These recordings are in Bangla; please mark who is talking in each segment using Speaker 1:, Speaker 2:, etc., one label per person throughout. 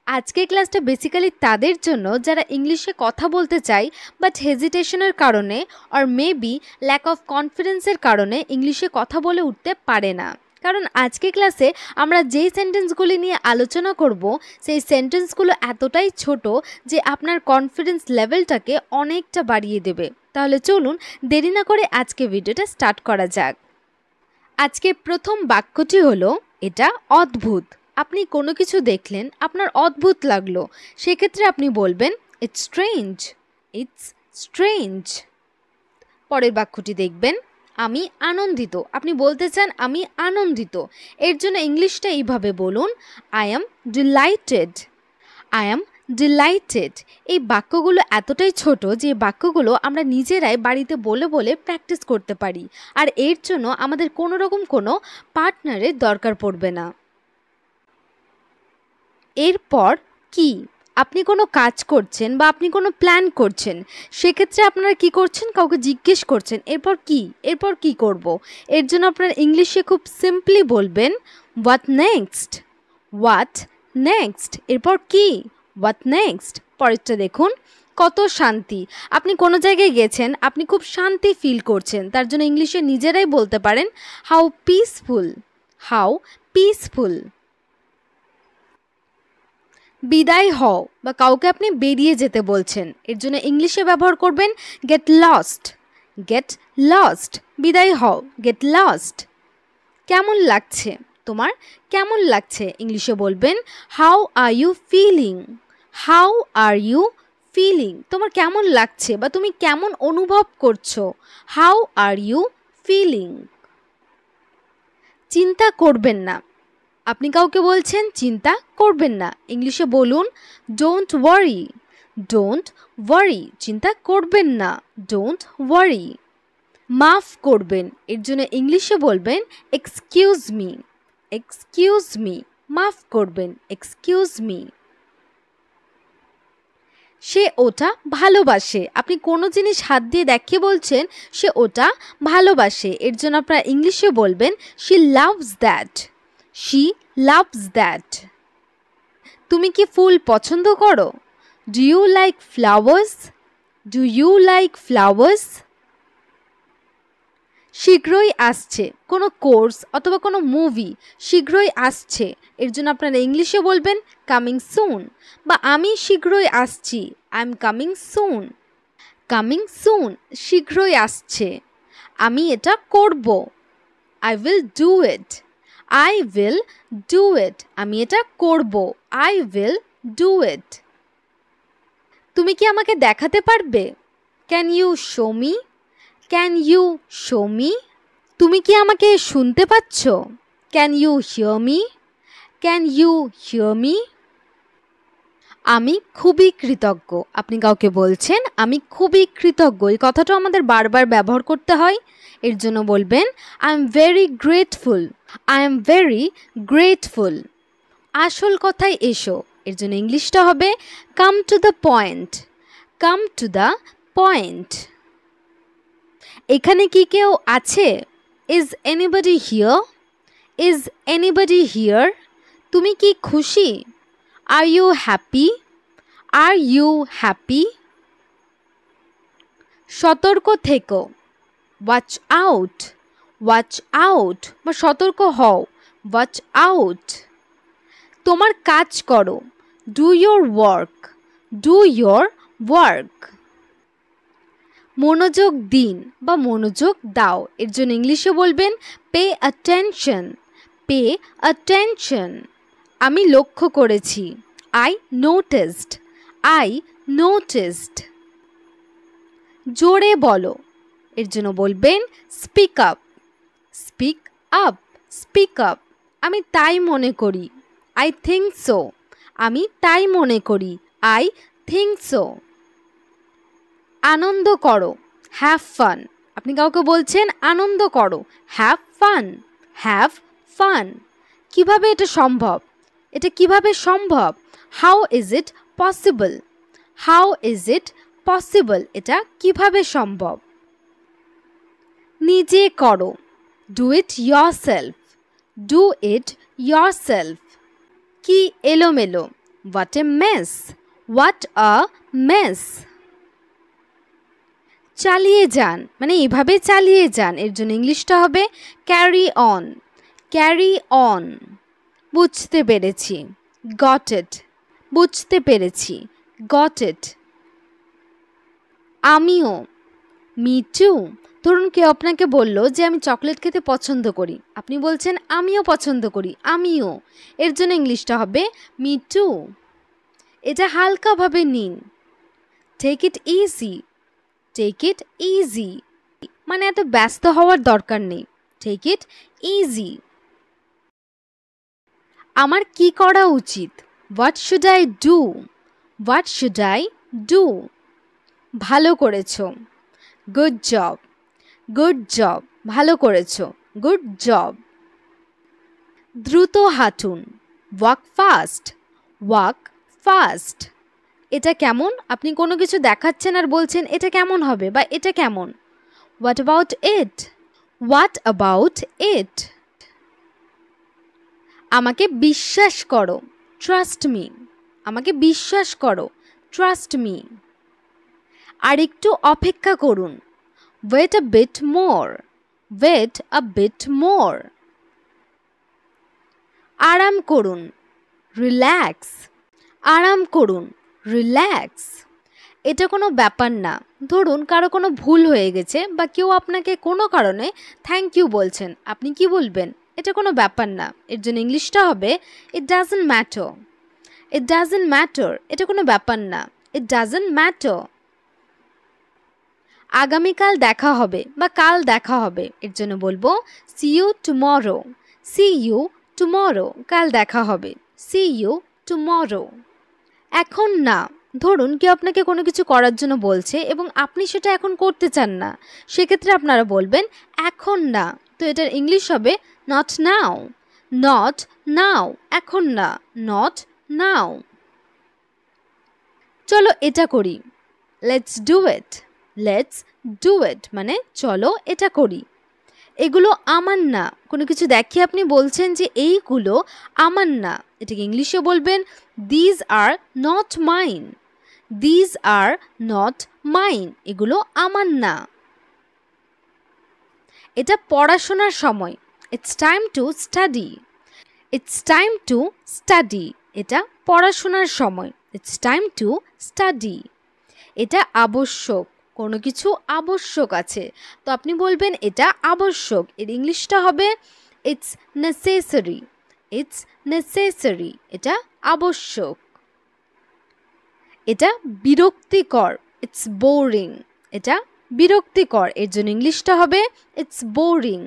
Speaker 1: আজকের ক্লাসটা বেসিক্যালি তাদের জন্য যারা ইংলিশে কথা বলতে চায় বাট হেজিটেশনের কারণে অর মেবি ল্যাক অফ কনফিডেন্সের কারণে ইংলিশে কথা বলে উঠতে পারে না। কারণ আজকে ক্লাসে আমরা যেই সেন্টেন্সগুলি নিয়ে আলোচনা করব সেই সেন্টেন্সগুলো এতটাই ছোট যে আপনার কনফিডেন্স লেভেলটাকে অনেকটা বাড়িয়ে দেবে। তাহলে চলুন দেরি না করে আজকে ভিডিওটা স্টার্ট করা যাক। আজকের প্রথম বাক্যটি হলো এটা অদ্ভুত। আপনি কোনো কিছু দেখলেন, আপনার অদ্ভুত লাগলো, সেক্ষেত্রে আপনি বলবেন ইটস স্ট্রেঞ্জ, ইটস স্ট্রেঞ্জ। পরের বাক্যটি দেখবেন আমি আনন্দিত। আপনি বলতে চান আমি আনন্দিত, এর জন্য ইংলিশটা এইভাবে বলুন I am delighted, I am delighted. এই বাক্যগুলো এতটাই ছোট যে বাক্যগুলো আমরা নিজেরাই বাড়িতে বলে বলে প্র্যাকটিস করতে পারি, আর এর জন্য আমাদের কোনো রকম কোনো পার্টনারের দরকার পড়বে না। এরপর কি, আপনি কোনো কাজ করছেন বা আপনি কোনো প্ল্যান করছেন, সেক্ষেত্রে আপনারা কি করছেন, কাউকে জিজ্ঞেস করছেন এরপর কি, এরপর কি করব। এর জন্য আপনারা ইংলিশে খুব সিম্পলি বলবেন হোয়াট নেক্সট, হোয়াট নেক্সট। এরপর কি, হোয়াট নেক্সট। পরেরটা দেখুন কত শান্তি। আপনি কোনো জায়গায় গেছেন, আপনি খুব শান্তি ফিল করছেন, তার জন্য ইংলিশে নিজেরাই বলতে পারেন হাউ পিসফুল, হাউ পিসফুল। বিদায় হও বা কাউকে আপনি বেরিয়ে যেতে বলছেন, এর জন্য ইংলিশে ব্যবহার করবেন গেট লস্ট, গেট লস্ট। বিদায় হও, গেট লস্ট। কেমন লাগছে, তোমার কেমন লাগছে, ইংলিশে বলবেন how are you feeling, how are you feeling. তোমার কেমন লাগছে বা তুমি কেমন অনুভব করছো, হাউ আর ইউ ফিলিং। চিন্তা করবেন না, আপনি কাউকে বলছেন চিন্তা করবেন না, ইংলিশে বলুন ডোন্ট ওয়ারি, ডোন্ট ওয়ারি। চিন্তা করবেন না, ডোন্ট ওয়ারি। মাফ করবেন, এর জন্য ইংলিশে বলবেন এক্সকিউজ মি, এক্সকিউজ মি। মাফ করবেন, এক্সকিউজ মি। সে ওটা ভালোবাসে, আপনি কোনো জিনিস হাত দিয়ে দেখিয়ে বলছেন সে ওটা ভালোবাসে, এর জন্য আপনারা ইংলিশে বলবেন she loves that, she loves that. তুমি কি ফুল পছন্দ করো, do you like flowers, do you like flowers. শীঘ্রই আসছে, কোনো কোর্স অথবা কোনো মুভি শীঘ্রই আসছে, এর জন্য আপনারা ইংলিশে বলবেন কামিং সুন, বা আমি শীঘ্রই আসছি, I am coming soon, coming soon. শীঘ্রই আসছে, আমি এটা করব, I will do it, I will do it. আমি এটা করব, আই উইল ডু ইট। তুমি কি আমাকে দেখাতে পারবে, can you show me, can you show me. তুমি কি আমাকে শুনতে পাচ্ছ, can you hear me, can you hear me. আমি খুবই কৃতজ্ঞ, আপনি কাউকে বলছেন আমি খুবই কৃতজ্ঞ, এই কথাটা আমাদের বারবার ব্যবহার করতে হয়, এর জন্য বলবেন I am very grateful, I am very grateful. আসল কথায় এসো, এর জন্য ইংলিশটা হবে come to the point, come to the point. এখানে কি কেউ আছে, is anybody here, is anybody here. তুমি কি খুশি, are you happy, are you happy. সতর্ক থেকো, ওয়াচ আউট, ওয়াচ আউট বা সতর্ক হও, ওয়াচ আউট। তোমার কাজ করো, do your work, do your work. মনোযোগ দিন বা মনোযোগ দাও, এর জন্য ইংলিশে বলবেন পে অ্যাটেনশন, পে অ্যাটেনশন। আমি লক্ষ্য করেছি, আই নোটিসড, আই নোটিসড। জোরে বলো, এর জন্য বলবেন speak up, speak up, speak up. আমি তাই মনে করি, আই থিঙ্ক সো, আমি তাই মনে করি, আই থিঙ্ক সো। আনন্দ করো, হ্যাভ ফান। আপনি কাউকে বলছেন আনন্দ করো, হ্যাভ ফান, হ্যাভ ফান। কিভাবে এটা সম্ভব, এটা কিভাবে সম্ভব, how is it possible, how is it possible. এটা কিভাবে সম্ভব। নিজে করো, do it yourself, do it yourself. কি এলোমেলো, What a mess. What a mess. চালিয়ে যান মানে এইভাবে চালিয়ে যান, এর জন্য ইংলিশটা হবে ক্যারি অন। Carry on. বুঝতে পেরেছি, গট ইট। বুঝতে পেরেছি, গট ইট। আমিও, মি টু। ধরুন কেউ আপনাকে বলল যে আমি চকলেট খেতে পছন্দ করি, আপনি বলছেন আমিও পছন্দ করি, আমিও। এর জন্য ইংলিশটা হবে মি টু। এটা হালকাভাবে নিন, take it easy. Take it easy মানে এত ব্যস্ত হওয়ার দরকার নেই, টেক ইট ইজি। আমার কি করা উচিত, what should I do. What should I do. ভালো করেছো, গুড জব। গুড জব, ভালো করেছো, গুড জব। দ্রুত হাঁটুন, ওয়াক ফাস্ট। Walk fast. এটা কেমন, আপনি কোনো কিছু দেখাচ্ছেন আর বলছেন এটা কেমন হবে বা এটা কেমন। What about it. What about it. আমাকে বিশ্বাস করো, ট্রাস্ট মি। আমাকে বিশ্বাস করো, ট্রাস্ট মি। আর একটু অপেক্ষা করুন, wait a bit more. Wait a bit more. আরাম করুন, রিল্যাক্স। আরাম করুন, রিল্যাক্স। এটা কোনো ব্যাপার না। ধরুন কারো কোনো ভুল হয়ে গেছে বা কেউ আপনাকে কোনো কারণে থ্যাংক ইউ বলছেন, আপনি কি বলবেন, এটা কোনো ব্যাপার না। এর জন্য ইংলিশটা হবে it doesn't matter. It doesn't matter, এটা কোনো ব্যাপার না, ইট ডাজন্ট ম্যাটার। আগামীকাল দেখা হবে বা কাল দেখা হবে, এর জন্য বলবো see you tomorrow. See you tomorrow, কাল দেখা হবে, সি ইউ টুমরো। এখন না। ধরুন কেউ আপনাকে কোনো কিছু করার জন্য বলছে এবং আপনি সেটা এখন করতে চান না, সেক্ষেত্রে আপনারা বলবেন এখন না। তো এটার ইংলিশ হবে নট নাও। নট নাও, এখন না, নট নাও। চলো এটা করি, let's do it. Let's do it মানে চলো এটা করি। এগুলো আমার না, কোনো কিছু দেখিয়ে আপনি বলছেন যে এইগুলো আমার না, এটাকে ইংলিশে বলবেন these are not mine. These are not mine, এগুলো আমার না। এটা পড়াশোনার সময়, it's time to study. It's time to study, এটা পড়াশোনার সময়, ইটস টাইম টু স্টাডি। এটা আবশ্যক, কোনো কিছু আবশ্যক আছে, তো আপনি বলবেন এটা আবশ্যক। এর ইংলিশটা হবে ইটস নেসেসারি। ইটস নেসেসারি, এটা আবশ্যক। এটা বিরক্তিকর, ইটস বোরিং। এটা বিরক্তিকর, এর জন্য ইংলিশটা হবে ইটস বোরিং।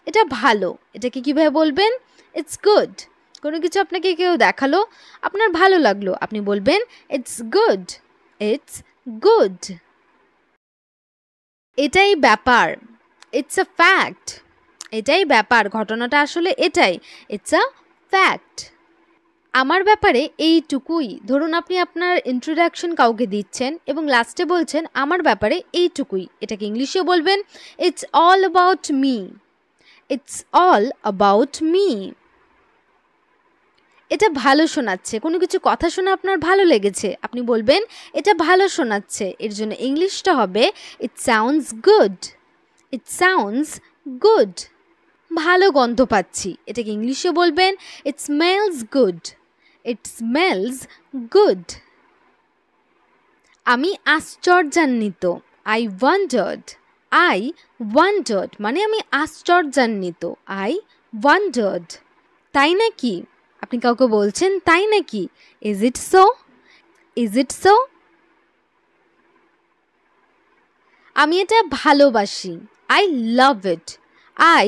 Speaker 1: এটা ভালো, এটাকে কীভাবে বলবেন, ইটস গুড। কোনো কিছু আপনাকে কেউ দেখালো, আপনার ভালো লাগলো, আপনি বলবেন ইটস গুড। It's good. এটাই ব্যাপার, ইটস আ ফ্যাক্ট। এটাই ব্যাপার, ঘটনাটা আসলে এটাই, ইটস আ ফ্যাক্ট। আমার ব্যাপারে এইটুকুই। ধরুন আপনি আপনার ইন্ট্রোডাকশন কাউকে দিচ্ছেন এবং লাস্টে বলছেন আমার ব্যাপারে এইটুকুই, এটাকে ইংলিশে বলবেন it's all about me. It's all about me. এটা ভালো শোনাচ্ছে, কোনো কিছু কথা শুনে আপনার ভালো লেগেছে, আপনি বলবেন এটা ভালো শোনাচ্ছে। এর জন্য ইংলিশটা হবে it sounds good. It sounds good. ভালো গন্ধ পাচ্ছি, এটাকে ইংলিশে বলবেন it smells good. It smells good. আমি আশ্চর্যান্বিত, আই ওয়ান্ডার্ড। আই ওয়ান্ডার্ড মানে আমি আশ্চর্যান্বিত, আই ওয়ান্ডার্ড। তাই নাকি, আপনি কাউকে বলছেন তাই নাকি, is it so. Is it so. আমি এটা ভালোবাসি, I love it. I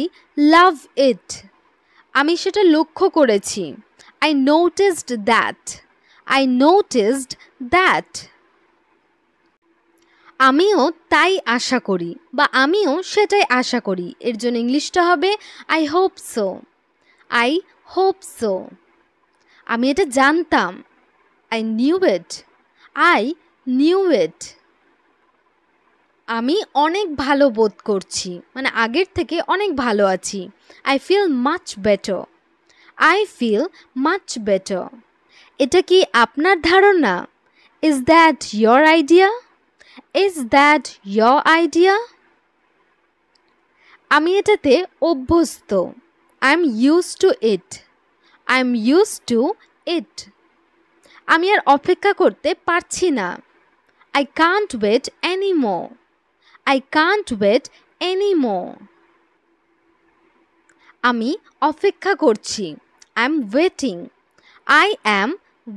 Speaker 1: love ইট। আমি সেটা লক্ষ্য করেছি, I noticed that. I noticed that. আমিও তাই আশা করি বা আমিও সেটাই আশা করি। এর জন্য ইংলিশটা হবে I hope so. I hope so. আমি এটা জানতাম, I knew it. I knew it. আমি অনেক ভালো বোধ করছি মানে আগের থেকে অনেক ভালো আছি, I feel much better. I feel much better. এটা কি আপনার ধারণা? Is that your idea? Is that your idea? আমি এটাতে অভ্যস্ত। I'm used to it. I'm used to it. আমি আর অপেক্ষা করতে পারছি না। I can't wait anymore. I can't wait anymore. আমি অপেক্ষা করছি। I'm waiting. I am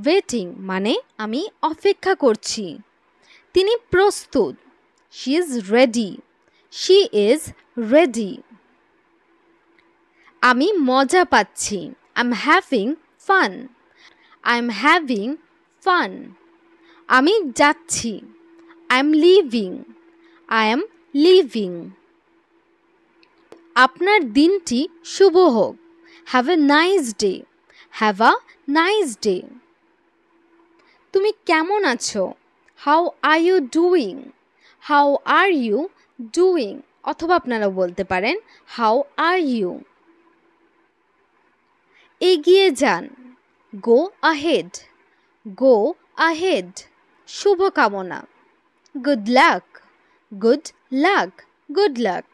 Speaker 1: waiting মানে আমি অপেক্ষা করছি। তিনি প্রস্তুত। She is ready. She is ready. আমি মজা পাচ্ছি। I'm having fun. I'm having fun. আমি যাচ্ছি। I'm leaving. I am leaving. আপনার দিনটি শুভ হোক। Have a nice day. Have a nice day. তুমি কেমন আছো? How are you doing? How are you doing? অথবা আপনারা বলতে পারেন How are you? এগিয়ে যান। Go ahead. Go ahead. শুভকামনা। Good luck. Good luck. Good luck.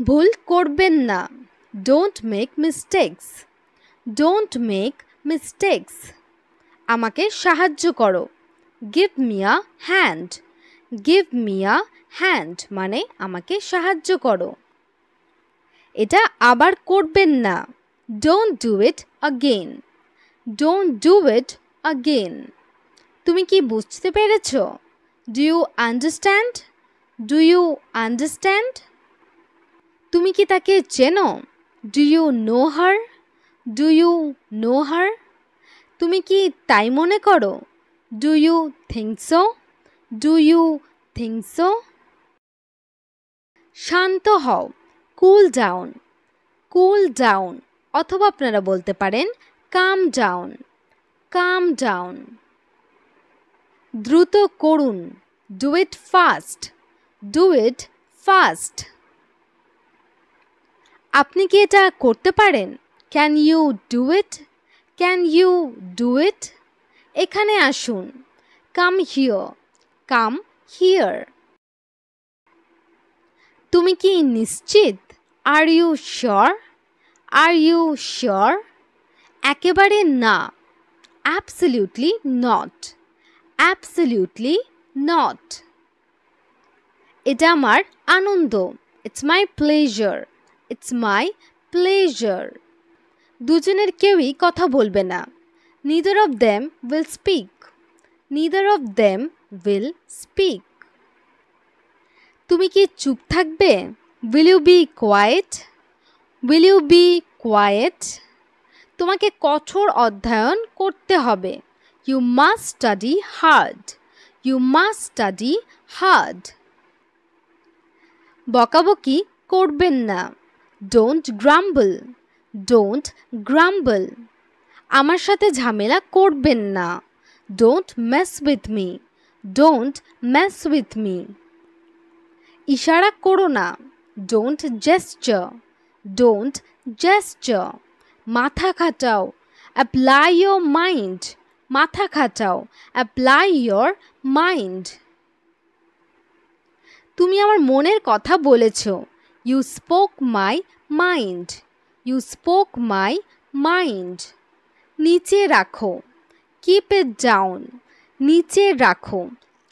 Speaker 1: ভুল করবেন না। Don't make mistakes. Don't make mistakes. আমাকে সাহায্য করো। Give me a hand. Give me a hand মানে আমাকে সাহায্য করো। এটা আবার করবেন না। Don't do it again. Don't do it again. তুমি কি বুঝতে পেরেছো? Do you understand? Do you understand? তুমি কি তাকে চেনো? Do you know her? Do you know her? তুমি কি তাই মনে করো? Do you think so? Do you think so? শান্ত হও। Cool down. Cool down. অথবা আপনারা বলতে পারেন calm down. Calm down. দ্রুত করুন। Do it fast. Do it fast. আপনি কি এটা করতে পারেন? Can you do it? Can you do it? এখানে আসুন। Come here. Come here. তুমি কি নিশ্চিত? Are you sure? Are you sure? একেবারে না। Absolutely not. Absolutely not. এটা আমার আনন্দ। It's my pleasure. It's my pleasure. দুজনের কেউই কথা বলবে না। Neither of them will speak. Neither of them will speak. তুমি কি চুপ থাকবে? Will you be quiet? Will you be quiet? তোমাকে কঠোর অধ্যয়ন করতে হবে। You must study hard. You must study hard. বকাবকি করবেন না। Don't grumble. Don't grumble. আমার সাথে ঝামেলা করবেন না। Don't mess with me. Don't mess with me. ইশারা করো না। Don't gesture. Don't gesture. মাথা খাটাও। Apply your mind. মাথা খাটাও। Apply your mind. তুমি আমার মনের কথা বলেছো। You spoke my mind. You spoke my mind. নিচে রাখো। Keep it down. নিচে রাখো।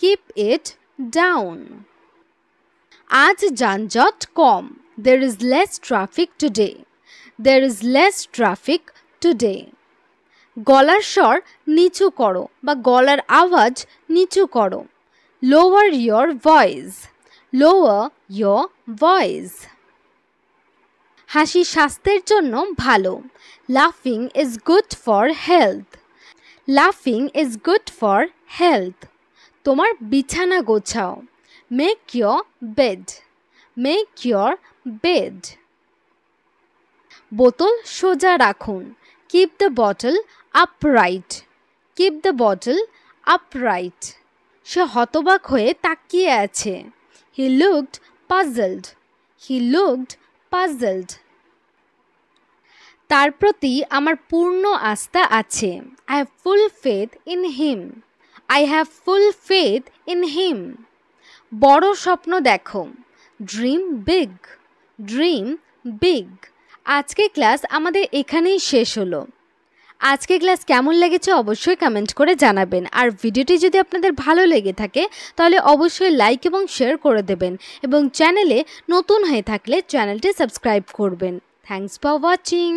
Speaker 1: Keep it down. আজ যানজট কম। There is less traffic today. There is less traffic today. গলার স্বর নিচু করো বা গলার আওয়াজ নিচু করো। Lower your voice. Lower your voice. হাসি স্বাস্থ্যের জন্য ভালো। Laughing is good for health. Laughing is good for health. তোমার বিছানা গোছাও। Make your bed. Make your bed. বোতল সোজা রাখুন। Keep the bottle upright. Keep the bottle upright. সে হতবাক হয়ে তাকিয়ে আছে। He looked puzzled. He looked puzzled. তার প্রতি আমার পূর্ণ আস্থা আছে। I have full faith in him. I have full faith in him. বড় স্বপ্ন দেখো। Dream big. Dream big. আজকের ক্লাস আমাদের এখানেই শেষ হলো। আজকের ক্লাস কেমন লেগেছে অবশ্যই কমেন্ট করে জানাবেন। আর ভিডিওটি যদি আপনাদের ভালো লেগে থাকে তাহলে অবশ্যই লাইক এবং শেয়ার করে দেবেন এবং চ্যানেলে নতুন হয়ে থাকলে চ্যানেলটি সাবস্ক্রাইব করবেন। Thanks for watching.